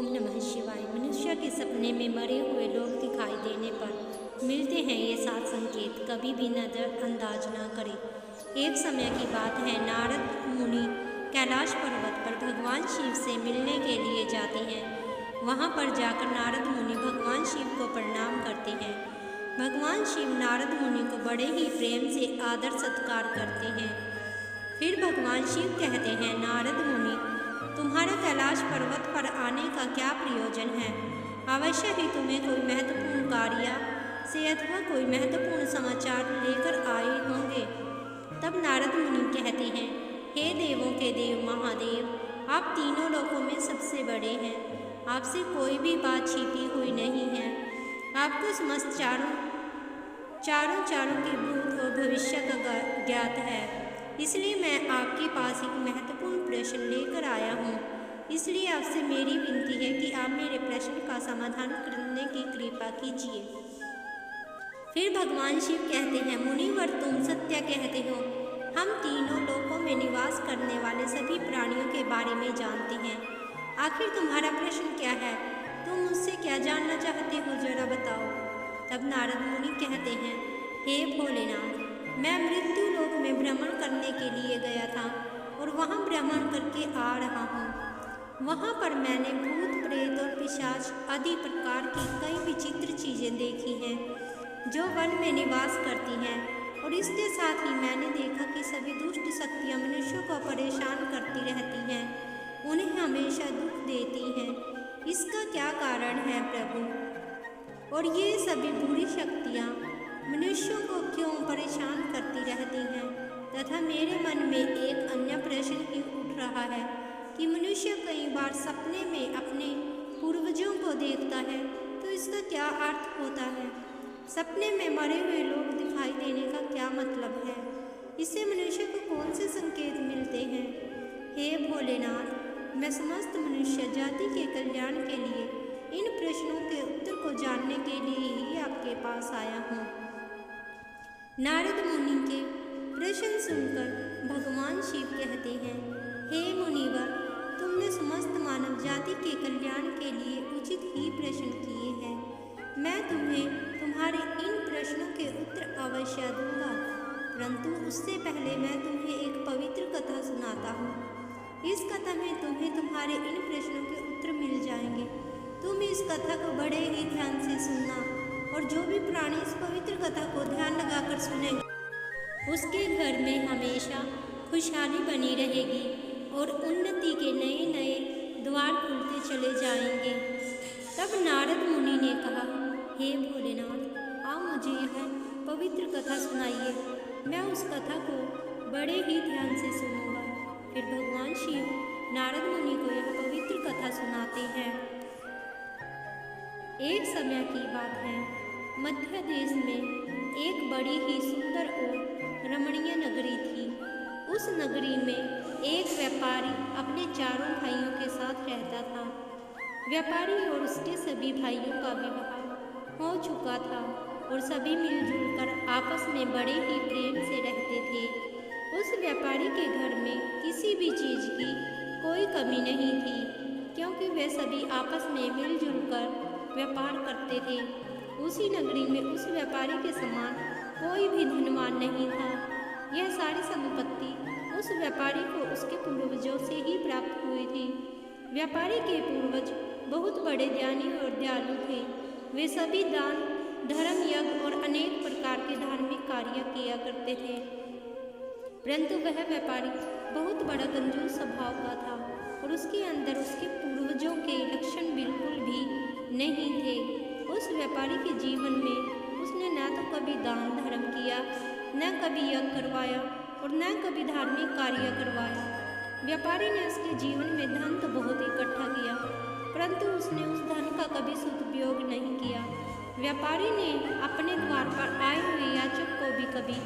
ओम नमः शिवाय। मनुष्य के सपने में मरे हुए लोग दिखाई देने पर मिलते हैं ये 7 संकेत, कभी भी नज़रअंदाज न करें। एक समय की बात है, नारद मुनि कैलाश पर्वत पर भगवान शिव से मिलने के लिए जाते हैं। वहाँ पर जाकर नारद मुनि भगवान शिव को प्रणाम करते हैं। भगवान शिव नारद मुनि को बड़े ही प्रेम से आदर सत्कार करते हैं। फिर भगवान शिव कहते हैं, नारद मुनि, तुम्हारा कैलाश पर्वत पर आने का क्या प्रयोजन है? अवश्य ही तुम्हें कोई महत्वपूर्ण कार्य से अथवा कोई महत्वपूर्ण समाचार लेकर आए होंगे। तब नारद मुनि कहते हैं, हे देवों के देव महादेव, आप तीनों लोकों में सबसे बड़े हैं। आपसे कोई भी बात छिपी हुई नहीं है। आपको समस्त चारों के भूत और भविष्य का ज्ञात है। इसलिए मैं आपके पास एक महत्वपूर्ण प्रश्न लेकर आया हूँ। इसलिए आपसे मेरी विनती है कि आप मेरे प्रश्न का समाधान करने की कृपा कीजिए। फिर भगवान शिव कहते हैं, मुनिवर, तुम सत्य कहते हो। हम तीनों लोकों में निवास करने वाले सभी प्राणियों के बारे में जानते हैं। आखिर तुम्हारा प्रश्न क्या है? तुम मुझसे क्या जानना चाहते हो, जरा बताओ। तब नारद मुनि कहते हैं, हे भोलेनाथ, मैं मृत्यु लोक में भ्रमण करने के लिए गया था और वहाँ भ्रमण करके आ रहा हूँ। वहाँ पर मैंने भूत, प्रेत और पिशाच आदि प्रकार की कई विचित्र चीज़ें देखी हैं जो वन में निवास करती हैं, और इसके साथ ही मैंने देखा कि सभी दुष्ट शक्तियाँ मनुष्यों को परेशान करती रहती हैं, उन्हें हमेशा दुख देती हैं। इसका क्या कारण है प्रभु? और ये सभी बुरी शक्तियाँ मनुष्यों को क्यों परेशान करती रहती हैं? तथा मेरे मन में एक अन्य प्रश्न ही उठ रहा है कि मनुष्य कई बार सपने में अपने पूर्वजों को देखता है, तो इसका क्या अर्थ होता है? सपने में मरे हुए लोग दिखाई देने का क्या मतलब है? इससे मनुष्य को कौन से संकेत मिलते हैं? हे भोलेनाथ, मैं समस्त मनुष्य जाति के कल्याण के लिए इन प्रश्नों के उत्तर को जानने के लिए ही आपके पास आया हूँ। नारद मुनि के प्रश्न सुनकर भगवान शिव कहते हैं, हे मुनिवर, तुमने समस्त मानव जाति के कल्याण के लिए उचित ही प्रश्न किए हैं। मैं तुम्हें तुम्हारे इन प्रश्नों के उत्तर अवश्य दूंगा, परंतु उससे पहले मैं तुम्हें एक पवित्र कथा सुनाता हूँ। इस कथा में तुम्हें तुम्हारे इन प्रश्नों के उत्तर मिल जाएंगे। तुम इस कथा को बड़े ही ध्यान से सुनना, और जो भी प्राणी इस पवित्र कथा को ध्यान लगाकर सुनेगा, उसके घर में हमेशा खुशहाली बनी रहेगी और उन्नति के नए नए द्वार खुलते चले जाएंगे। तब नारद मुनि ने कहा, हे भोलेनाथ, आप मुझे यह पवित्र कथा सुनाइए। मैं उस कथा को बड़े ही ध्यान से सुनूंगा। फिर भगवान शिव नारद मुनि को यह पवित्र कथा सुनाते हैं। एक समय की बात है, मध्य देश में एक बड़ी ही सुंदर और रमणीय नगरी थी। उस नगरी में एक व्यापारी अपने चारों भाइयों के साथ रहता था। व्यापारी और उसके सभी भाइयों का विवाह हो चुका था और सभी मिलजुल कर आपस में बड़े ही प्रेम से रहते थे। उस व्यापारी के घर में किसी भी चीज़ की कोई कमी नहीं थी, क्योंकि वे सभी आपस में मिलजुल कर व्यापार करते थे। उसी नगरी में उस व्यापारी के समान कोई भी धनवान नहीं था। यह सारी संपत्ति उस व्यापारी को उसके पूर्वजों से ही प्राप्त हुई थी। व्यापारी के पूर्वज बहुत बड़े ज्ञानी और दयालु थे। वे सभी दान, धर्म, यज्ञ और अनेक प्रकार के धार्मिक कार्य किया करते थे, परंतु वह व्यापारी बहुत बड़ा कंजूस स्वभाव का था और उसके अंदर उसके पूर्वजों के लक्षण बिल्कुल भी नहीं थे। उस व्यापारी के जीवन में उसने न तो कभी दान धर्म किया, न कभी यज्ञ करवाया और न कभी धार्मिक कार्य करवाया। व्यापारी ने उसके जीवन में धन तो बहुत इकट्ठा किया, परंतु उसने उस धन का कभी सदुपयोग नहीं किया। व्यापारी ने अपने द्वार पर आए हुए याचक को भी कभी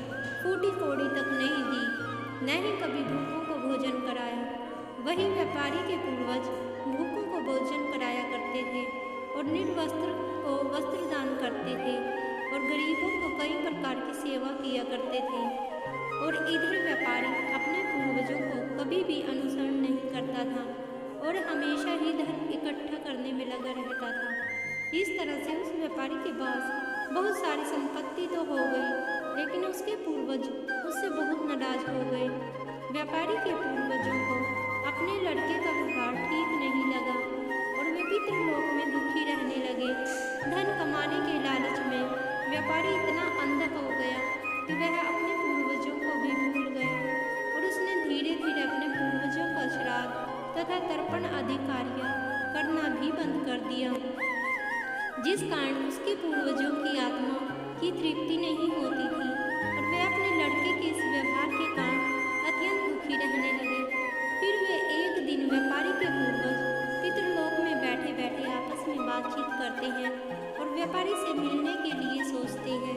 फूटी कौड़ी तक नहीं दी, न ही कभी भूखों को भोजन कराया। वही व्यापारी के पूर्वज भूखों को भोजन कराया करते थे और निर्वस्त्र को वस्त्र दान करते थे और गरीबों को कई प्रकार की सेवा किया करते थे। और इधर व्यापारी अपने पूर्वजों को कभी भी अनुसरण नहीं करता था और हमेशा ही धन इकट्ठा करने इस तरह से उस व्यापारी के पास बहुत सारी संपत्ति तो हो गई, लेकिन उसके पूर्वज उससे बहुत नाराज हो गए। व्यापारी के पूर्वजों को अपने लड़के का व्यवहार ठीक नहीं लगा और वे पितृलोक में दुखी रहने लगे। धन कमाने के लालच में व्यापारी इतना अंधा हो गया कि वह अपने पूर्वजों को भी भूल गया और उसने धीरे धीरे अपने पूर्वजों का श्राद्ध तथा तर्पण आदि कार्य करना भी बंद कर दिया, जिस कारण उसके पूर्वजों की आत्मा की तृप्ति नहीं होती थी और वे अपने लड़के के इस व्यवहार के कारण अत्यंत दुखी रहने लगे। फिर वे एक दिन व्यापारी के पूर्वज पितृलोक में बैठे बैठे आपस में बातचीत करते हैं और व्यापारी से मिलने के लिए सोचते हैं।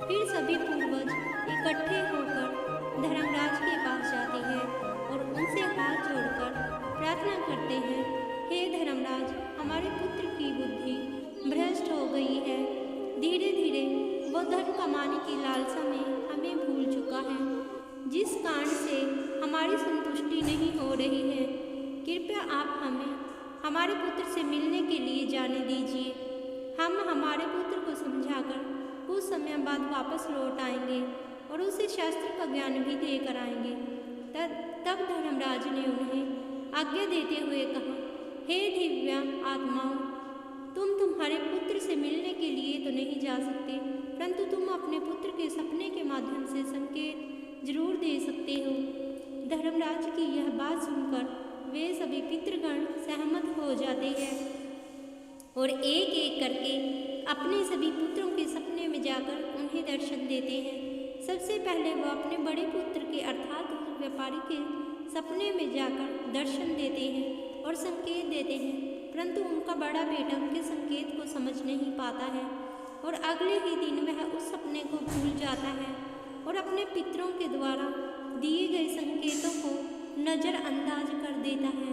फिर सभी पूर्वज इकट्ठे होकर धर्मराज के पास जाते हैं और उनसे हाथ जोड़कर प्रार्थना करते हैं, हे धर्मराज, हमारे पुत्र की बुद्धि भ्रष्ट हो गई है। धीरे धीरे वो धन कमाने की लालसा में हमें भूल चुका है, जिस कारण से हमारी संतुष्टि नहीं हो रही है। कृपया आप हमें हमारे पुत्र से मिलने के लिए जाने दीजिए। हम हमारे पुत्र को समझाकर कुछ समय बाद वापस लौट आएंगे और उसे शास्त्र का ज्ञान भी देकर आएंगे। तब धर्मराज ने उन्हें आज्ञा देते हुए कहा, हे दिव्य आत्माओं, तुम तुम्हारे पुत्र से मिलने के लिए तो नहीं जा सकते, परंतु तुम अपने पुत्र के सपने के माध्यम से संकेत जरूर दे सकते हो। धर्मराज की यह बात सुनकर वे सभी पितृगण सहमत हो जाते हैं और एक एक करके अपने सभी पुत्रों के सपने में जाकर उन्हें दर्शन देते हैं। सबसे पहले वह अपने बड़े पुत्र के अर्थात व्यापारी के सपने में जाकर दर्शन देते हैं और संकेत देते हैं, परंतु उनका बड़ा बेटा उनके संकेत को समझ नहीं पाता है और अगले ही दिन वह उस सपने को भूल जाता है और अपने पितरों के द्वारा दिए गए संकेतों को नज़रअंदाज कर देता है।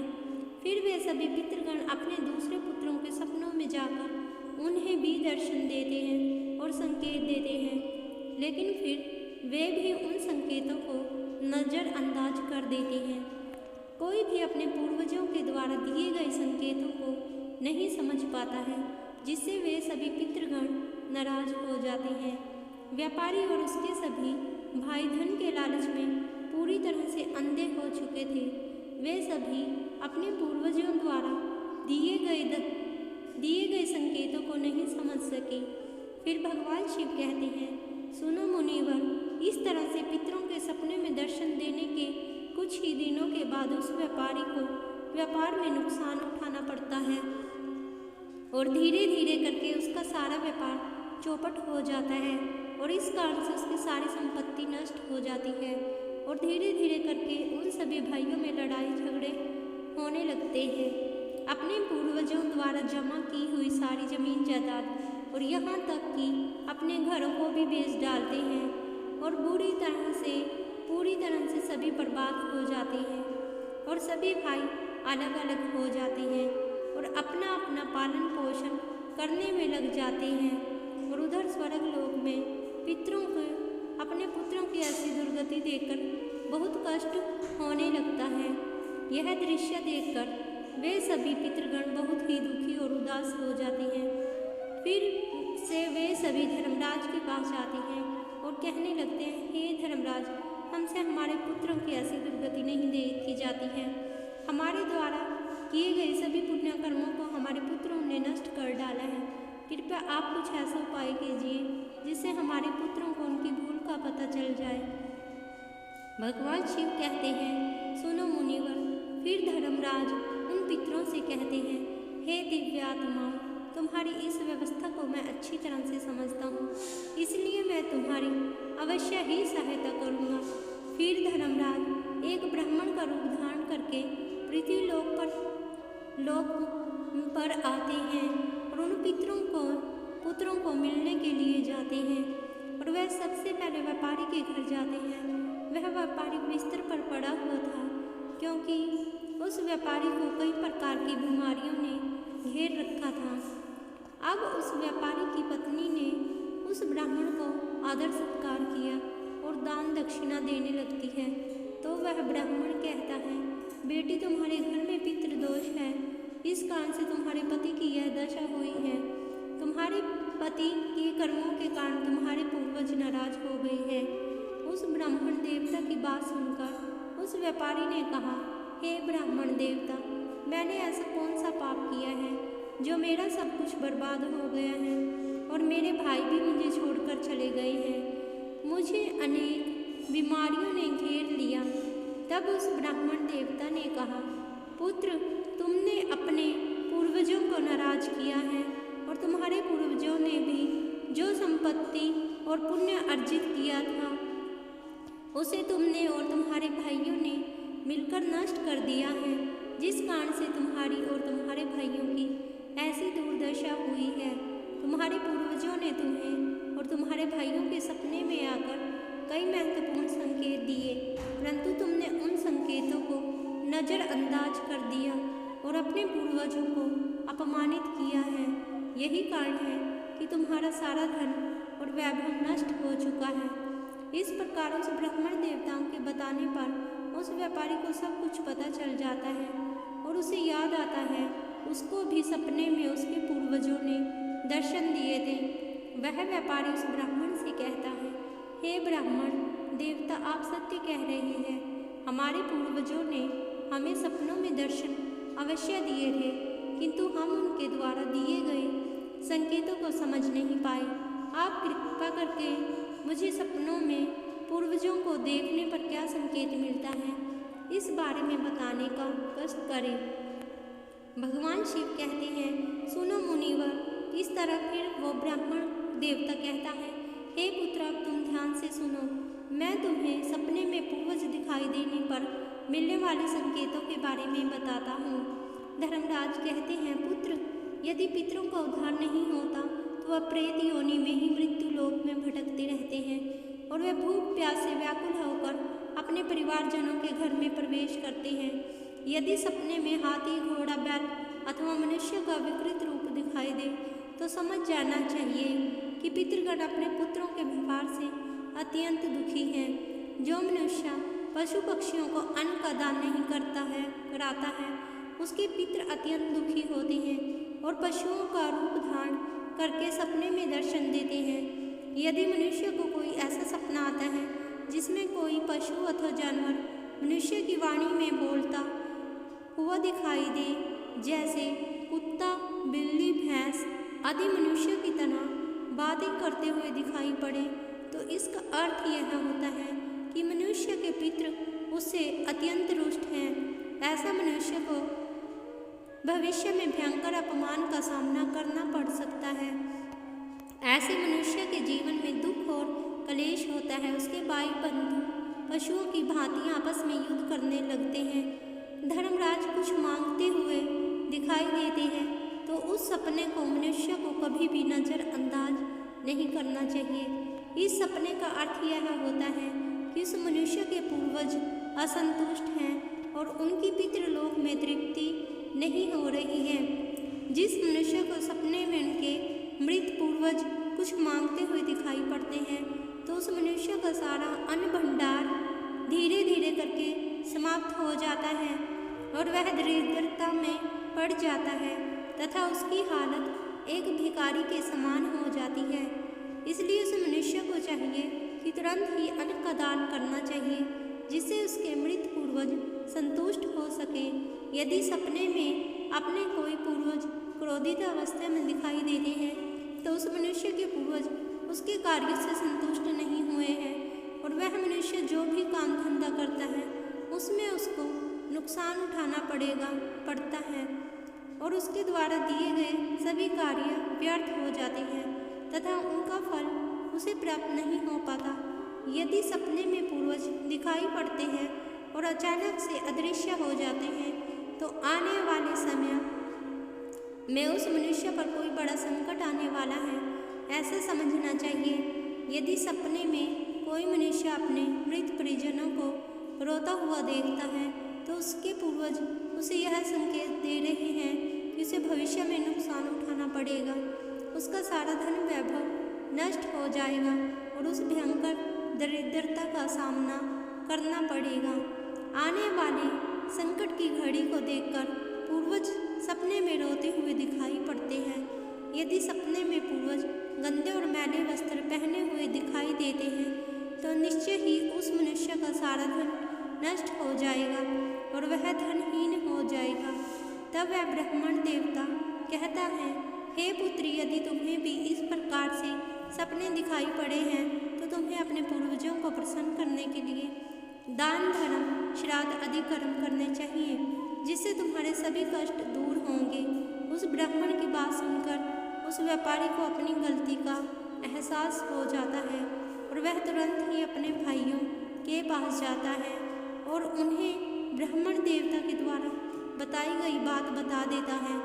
फिर वे सभी पितृगण अपने दूसरे पुत्रों के सपनों में जाकर उन्हें भी दर्शन देते हैं और संकेत देते हैं, लेकिन फिर वे भी उन संकेतों को नज़रअंदाज कर देते हैं। कोई भी अपने पूर्वजों के द्वारा दिए गए संकेतों को नहीं समझ पाता है, जिससे वे सभी पितृगण नाराज हो जाते हैं। व्यापारी और उसके सभी भाई धन के लालच में पूरी तरह से अंधे हो चुके थे। वे सभी अपने पूर्वजों द्वारा दिए गए संकेतों को नहीं समझ सके। फिर भगवान शिव कहते हैं, सुनो मुनिवर, इस तरह से पितरों के सपने में दर्शन देने के कुछ ही दिनों के बाद उस व्यापारी को व्यापार में नुकसान उठाना पड़ता है और धीरे धीरे करके उसका सारा व्यापार चौपट हो जाता है और इस कारण से उसकी सारी संपत्ति नष्ट हो जाती है और धीरे धीरे करके उन सभी भाइयों में लड़ाई झगड़े होने लगते हैं। अपने पूर्वजों द्वारा जमा की हुई सारी जमीन जायदाद और यहाँ तक कि अपने घरों को भी बेच डालते हैं और पूरी तरह से सभी बर्बाद हो जाते हैं और सभी भाई अलग अलग हो जाते हैं और अपना अपना पालन पोषण करने में लग जाते हैं। और उधर स्वर्ग लोक में पितरों को अपने पुत्रों की ऐसी दुर्गति देखकर बहुत कष्ट होने लगता है। यह दृश्य देखकर वे सभी पितृगण बहुत ही दुखी और उदास हो जाते हैं। फिर से वे सभी धर्मराज के पास जाते हैं और कहने लगते हैं, हे धर्मराज, हमसे हमारे पुत्रों की ऐसी दुर्गति नहीं देखी जाती है। हमारे द्वारा किए गए सभी पुण्य कर्मों को हमारे पुत्रों ने नष्ट कर डाला है। कृपया आप कुछ ऐसा उपाय कीजिए जिससे हमारे पुत्रों को उनकी भूल का पता चल जाए। भगवान शिव कहते हैं, सुनो मुनिवर। फिर धर्मराज उन पितरों से कहते हैं, हे दिव्य आत्माओं, तुम्हारी इस व्यवस्था को मैं अच्छी तरह से समझता हूँ, इसलिए मैं तुम्हारी अवश्य ही सहायता करूँगा। फिर धर्मराज एक ब्राह्मण का रूप धारण करके पृथ्वी लोक पर आते हैं और उन पुत्रों को मिलने के लिए जाते हैं और वह सबसे पहले व्यापारी के घर जाते हैं। वह व्यापारी बिस्तर पर पड़ा हुआ था, क्योंकि उस व्यापारी को कई प्रकार की बीमारियों ने घेर रखा था। अब उस व्यापारी की पत्नी ने उस ब्राह्मण को आदर सत्कार किया और दान दक्षिणा देने लगती है, तो वह ब्राह्मण कहता है, बेटी, तुम्हारे घर में पितृदोष है, इस कारण से तुम्हारे पति की यह दशा हुई है। तुम्हारे पति के कर्मों के कारण तुम्हारे पूर्वज नाराज हो गए हैं। उस ब्राह्मण देवता की बात सुनकर उस व्यापारी ने कहा, हे ब्राह्मण देवता, मैंने ऐसा कौन सा पाप किया है जो मेरा सब कुछ बर्बाद हो गया है और मेरे भाई भी मुझे छोड़कर चले गए हैं। मुझे अनेक बीमारियों ने घेर लिया। तब उस ब्राह्मण देवता ने कहा, पुत्र, तुमने अपने पूर्वजों को नाराज किया है और तुम्हारे पूर्वजों ने भी जो संपत्ति और पुण्य अर्जित किया था उसे तुमने और तुम्हारे भाइयों ने मिलकर नष्ट कर दिया है, जिस कारण से तुम्हारी और तुम्हारे भाइयों की ऐसी दुर्दशा हुई है। तुम्हारे पूर्वजों ने तुम्हें और तुम्हारे भाइयों के सपने में आकर कई महत्वपूर्ण संकेत दिए, परंतु तुमने उन संकेतों को नज़रअंदाज कर दिया और अपने पूर्वजों को अपमानित किया है। यही कारण है कि तुम्हारा सारा धन और वैभव नष्ट हो चुका है। इस प्रकार उस ब्राह्मण देवताओं के बताने पर उस व्यापारी को सब कुछ पता चल जाता है और उसे याद आता है उसको भी सपने में उसके पूर्वजों ने दर्शन दिए थे। वह व्यापारी उस ब्राह्मण से कहता है, हे ब्राह्मण देवता, आप सत्य कह रहे हैं। हमारे पूर्वजों ने हमें सपनों में दर्शन अवश्य दिए थे, किंतु हम उनके द्वारा दिए गए संकेतों को समझ नहीं पाए। आप कृपा करके मुझे सपनों में पूर्वजों को देखने पर क्या संकेत मिलता है, इस बारे में बताने का कष्ट करें। भगवान शिव कहते हैं, सुनो मुनिवर। इस तरह फिर वो ब्राह्मण देवता कहता है, हे पुत्र, अब तुम ध्यान से सुनो। मैं तुम्हें सपने में पूर्वज दिखाई देने पर मिलने वाले संकेतों के बारे में बताता हूँ। धर्मराज कहते हैं, पुत्र, यदि पितरों का उद्धार नहीं होता तो वह प्रेत योनि में ही मृत्यु लोक में भटकते रहते हैं और वे भूख प्यास से व्याकुल होकर अपने परिवारजनों के घर में प्रवेश करते हैं। यदि सपने में हाथी, घोड़ा, बैल अथवा मनुष्य का विकृत रूप दिखाई दे तो समझ जाना चाहिए कि पितृगण अपने पुत्रों के व्यवहार से अत्यंत दुखी हैं। जो मनुष्य पशु पक्षियों को अन्न का दान नहीं कराता है उसके पितृ अत्यंत दुखी होते हैं और पशुओं का रूप धारण करके सपने में दर्शन देते हैं। यदि मनुष्य को कोई ऐसा सपना आता है जिसमें कोई पशु अथवा जानवर मनुष्य की वाणी में बोलता हुआ दिखाई दे, जैसे कुत्ता, बिल्ली, भैंस आदि मनुष्य की तरह बातें करते हुए दिखाई पड़े, तो इसका अर्थ यह होता है कि मनुष्य के पितृ उससे अत्यंत रुष्ट हैं। ऐसा मनुष्य को भविष्य में भयंकर अपमान का सामना करना पड़ सकता है। ऐसे मनुष्य के जीवन में दुख और कलेश होता है। उसके भाई बंधु पशुओं की भांति आपस में युद्ध करने लगते हैं। धर्मराज कुछ मांगते हुए दिखाई देते हैं तो उस सपने को मनुष्य को कभी भी नज़रअंदाज नहीं करना चाहिए। इस सपने का अर्थ यह होता है कि उस मनुष्य के पूर्वज असंतुष्ट हैं और उनकी पितृलोक में तृप्ति नहीं हो रही है। जिस मनुष्य को सपने में उनके मृत पूर्वज कुछ मांगते हुए दिखाई पड़ते हैं तो उस मनुष्य का सारा अन्न भंडार धीरे धीरे करके समाप्त हो जाता है और वह दरिद्रता में पड़ जाता है तथा उसकी हालत एक भिखारी के समान हो जाती है। इसलिए उस मनुष्य को चाहिए कि तुरंत ही अन्न का दान करना चाहिए, जिससे उसके मृत पूर्वज संतुष्ट हो सके। यदि सपने में अपने कोई पूर्वज क्रोधित अवस्था में दिखाई देते हैं तो उस मनुष्य के पूर्वज उसके कार्य से संतुष्ट नहीं हुए हैं और वह मनुष्य जो भी काम धंधा करता है उसमें उसको नुकसान उठाना पड़ता है और उसके द्वारा दिए गए सभी कार्य व्यर्थ हो जाते हैं तथा उनका फल उसे प्राप्त नहीं हो पाता। यदि सपने में पूर्वज दिखाई पड़ते हैं और अचानक से अदृश्य हो जाते हैं तो आने वाले समय में उस मनुष्य पर कोई बड़ा संकट आने वाला है, ऐसा समझना चाहिए। यदि सपने में कोई मनुष्य अपने मृत परिजनों को रोता हुआ देखता है तो उसके पूर्वज उसे यह संकेत दे रहे हैं कि उसे भविष्य में नुकसान उठाना पड़ेगा, उसका सारा धन वैभव नष्ट हो जाएगा और उस भयंकर दरिद्रता का सामना करना पड़ेगा। आने वाले संकट की घड़ी को देखकर पूर्वज सपने में रोते हुए दिखाई पड़ते हैं। यदि सपने में पूर्वज गंदे और मैले वस्त्र पहने हुए दिखाई देते हैं तो निश्चय ही उस मनुष्य का सारा धन नष्ट हो जाएगा और वह धनहीन हो जाएगा। तब वह ब्राह्मण देवता कहता है, हे पुत्री, यदि तुम्हें भी इस प्रकार से सपने दिखाई पड़े हैं तो तुम्हें अपने पूर्वजों को प्रसन्न करने के लिए दान, धर्म, श्राद्ध आदि कर्म करने चाहिए, जिससे तुम्हारे सभी कष्ट दूर होंगे। उस ब्राह्मण की बात सुनकर उस व्यापारी को अपनी गलती का एहसास हो जाता है और वह तुरंत ही अपने भाइयों के पास जाता है और उन्हें ब्राह्मण देवता के द्वारा बताई गई बात बता देता है।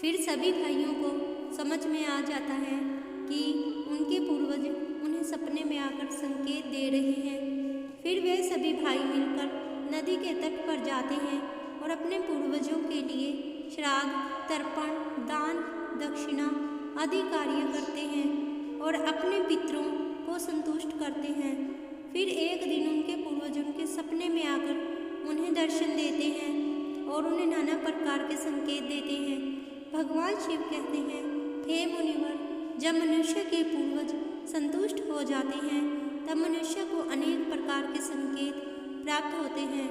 फिर सभी भाइयों को समझ में आ जाता है कि उनके पूर्वज उन्हें सपने में आकर संकेत दे रहे हैं। फिर वे सभी भाई मिलकर नदी के तट पर जाते हैं और अपने पूर्वजों के लिए श्राद्ध, तर्पण, दान, दक्षिणा आदि कार्य करते हैं और अपने पितरों को संतुष्ट करते हैं। फिर एक दिन उनके पूर्वज उनके सपने में आकर उन्हें दर्शन देते हैं और उन्हें नाना प्रकार के संकेत देते हैं। भगवान शिव कहते हैं, हे मुनिवर, जब मनुष्य के पूर्वज संतुष्ट हो जाते हैं तब मनुष्य को अनेक प्रकार के संकेत प्राप्त होते हैं।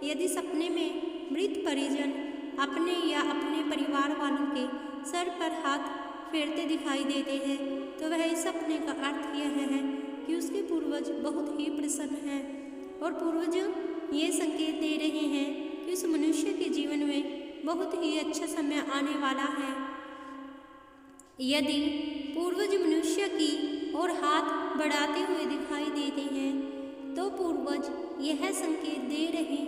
यदि सपने में मृत परिजन अपने या अपने परिवार वालों के सर पर हाथ फेरते दिखाई देते हैं तो वह इस सपने का अर्थ यह है कि उसके पूर्वज बहुत ही प्रसन्न हैं और पूर्वज ये संकेत दे रहे हैं कि उस मनुष्य के जीवन में बहुत ही अच्छा समय आने वाला है। यदि पूर्वज मनुष्य की ओर हाथ बढ़ाते हुए दिखाई देते हैं तो पूर्वज यह संकेत दे रहे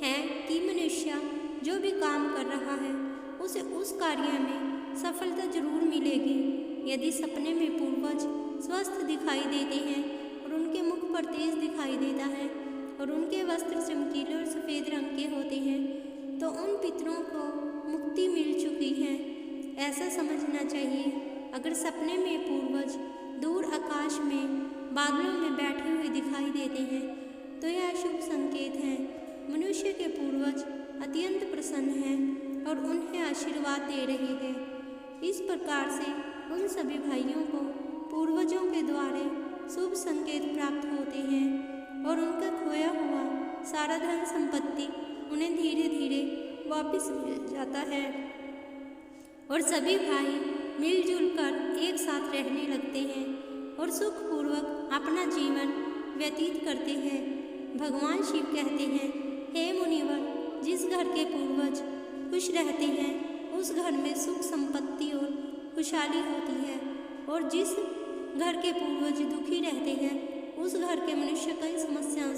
हैं कि मनुष्य जो भी काम कर रहा है उसे उस कार्य में सफलता जरूर मिलेगी। यदि सपने में पूर्वज स्वस्थ दिखाई देते हैं और उनके मुख पर तेज दिखाई देता है और उनके वस्त्र चमकीले और सफ़ेद रंग के होते हैं तो उन पितरों को मुक्ति मिल चुकी है, ऐसा समझना चाहिए। अगर सपने में पूर्वज दूर आकाश में बादलों में बैठे हुए दिखाई देते हैं तो यह शुभ संकेत है। मनुष्य के पूर्वज अत्यंत प्रसन्न हैं और उन्हें आशीर्वाद दे रहे हैं। इस प्रकार से उन सभी भाइयों को पूर्वजों के द्वारा शुभ संकेत प्राप्त होते हैं और उनका खोया हुआ सारा धन संपत्ति उन्हें धीरे धीरे वापस मिल जाता है और सभी भाई मिलजुल कर एक साथ रहने लगते हैं और सुखपूर्वक अपना जीवन व्यतीत करते हैं। भगवान शिव कहते हैं, हे मुनिवर, जिस घर के पूर्वज खुश रहते हैं उस घर में सुख संपत्ति और खुशहाली होती है और जिस घर के पूर्वज दुखी रहते हैं उस घर के मनुष्य कई समस्याओं